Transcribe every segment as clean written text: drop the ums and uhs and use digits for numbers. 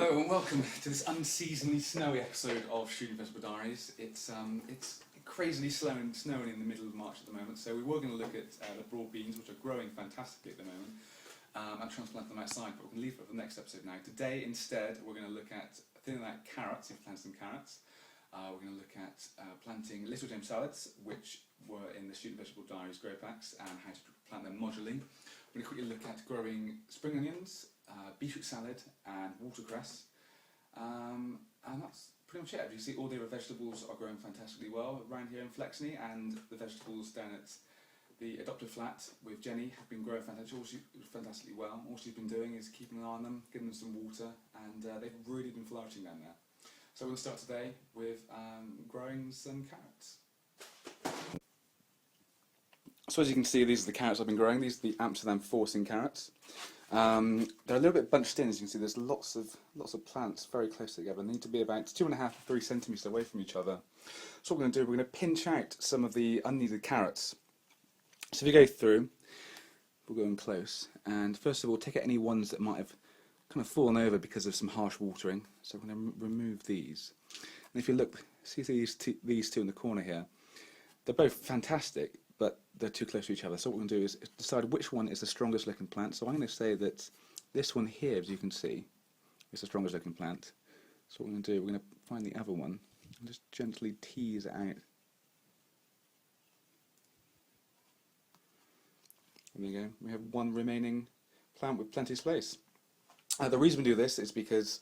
Hello and welcome to this unseasonably snowy episode of Student Vegetable Diaries. It's crazily snowing in the middle of March at the moment, so we were going to look at the broad beans, which are growing fantastically at the moment, and transplant them outside, but we're going to leave it for the next episode now. Today, instead, we're going to look at thinning out carrots, if you plant some carrots. We're going to look at planting little gem salads, which were in the Student Vegetable Diaries grow packs, and how to plant them modularly. We're going to quickly look at growing spring onions, beetroot salad and watercress, and that's pretty much it. As you see, all the other vegetables are growing fantastically well around here in Flexney, and the vegetables down at the adopted flat with Jenny have been growing fantastically well. All she's been doing is keeping an eye on them, giving them some water, and they've really been flourishing down there. So we'll start today with growing some carrots. So as you can see, these are the carrots I've been growing. These are the Amsterdam forcing carrots. They're a little bit bunched in, as you can see. There's lots of plants very close together. They need to be about 2.5 to 3 centimetres away from each other. So what we're going to do, we're going to pinch out some of the unneeded carrots. So if you go through, we'll go in close, and first of all, take out any ones that might have kind of fallen over because of some harsh watering. So I'm going to remove these. And if you look, see these two in the corner here. They're both fantastic, but they're too close to each other. So what we're going to do is decide which one is the strongest looking plant. So I'm going to say that this one here, as you can see, is the strongest looking plant. So what we're going to do, we're going to find the other one and just gently tease it out. There you go. We have one remaining plant with plenty of space. The reason we do this is because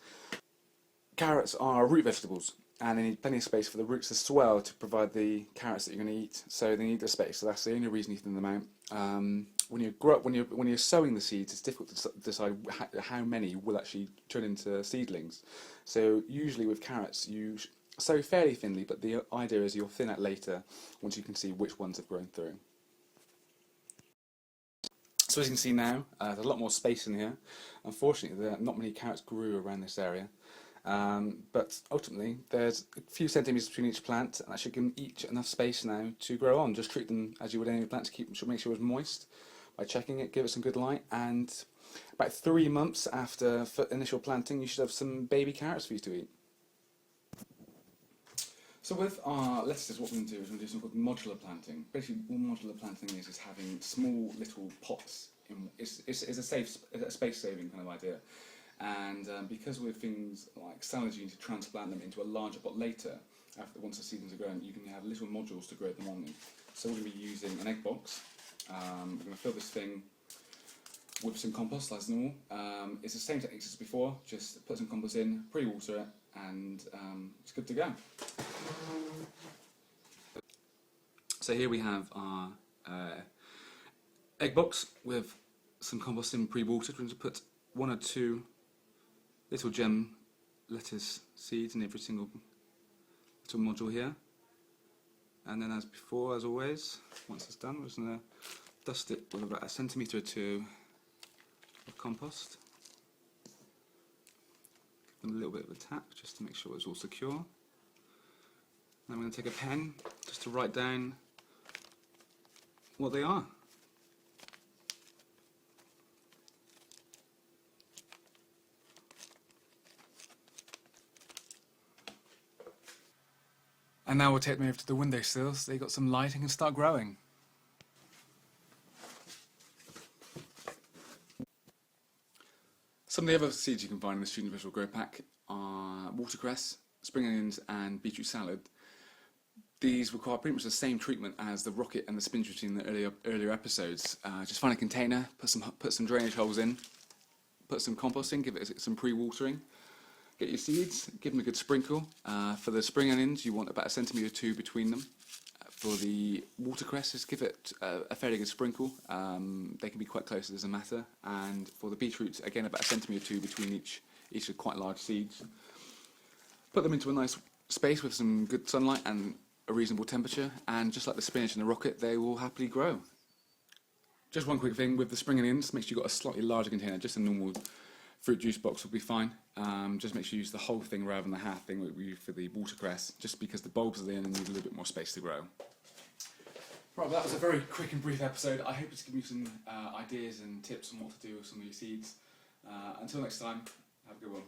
carrots are root vegetables, and they need plenty of space for the roots to swell to provide the carrots that you're going to eat. So they need the space. So that's the only reason you thin them out. When you're sowing the seeds, it's difficult to decide how many will actually turn into seedlings. So usually with carrots, you sow fairly thinly, but the idea is you'll thin out later once you can see which ones have grown through. So as you can see now, there's a lot more space in here. Unfortunately, not many carrots grew around this area. But ultimately, there's a few centimetres between each plant, and that should give them each enough space now to grow on. Just treat them as you would any plant to make sure it's moist by checking it, give it some good light, and about 3 months after initial planting, you should have some baby carrots for you to eat. So with our lettuces, what we're going to do is we're going to do something called modular planting. Basically, all modular planting is having small little pots. It's a space-saving kind of idea. And because with things like salads, you need to transplant them into a larger pot later, once the seedlings are grown, you can have little modules to grow them on. So we're going to be using an egg box. We're going to fill this thing with some compost, as normal. It's the same techniques as before, just put some compost in, pre-water it, and it's good to go. So here we have our egg box with some compost in pre-watered. We're going to put 1 or 2 little gem lettuce seeds in every single little module here, and then as before, as always, once it's done, we're just going to dust it with about 1 centimetre or 2 of compost. Give them a little bit of a tap just to make sure it's all secure. Then I'm going to take a pen just to write down what they are. And now we'll take them over to the windowsill so they got some light and can start growing. Some of the other seeds you can find in the Student Vegetable Grow Pack are watercress, spring onions and beetroot salad. These require pretty much the same treatment as the rocket and the spinach routine in the earlier episodes. Just find a container, put some drainage holes in, put some compost in, give it some pre-watering. Get your seeds, give them a good sprinkle. For the spring onions, you want about 1 centimetre or 2 between them. For the watercresses, give it a fairly good sprinkle. They can be quite close, it doesn't matter. And for the beetroots, again, about 1 centimetre or 2 between each of quite large seeds. Put them into a nice space with some good sunlight and a reasonable temperature, and just like the spinach and the rocket, they will happily grow. Just one quick thing with the spring onions, make sure you've got a slightly larger container, just a normal fruit juice box will be fine. Just make sure you use the whole thing rather than the half thing like we use for the watercress, just because the bulbs are in and need a little bit more space to grow. Right, well, that was a very quick and brief episode. I hope it's given you some ideas and tips on what to do with some of your seeds. Until next time, have a good one.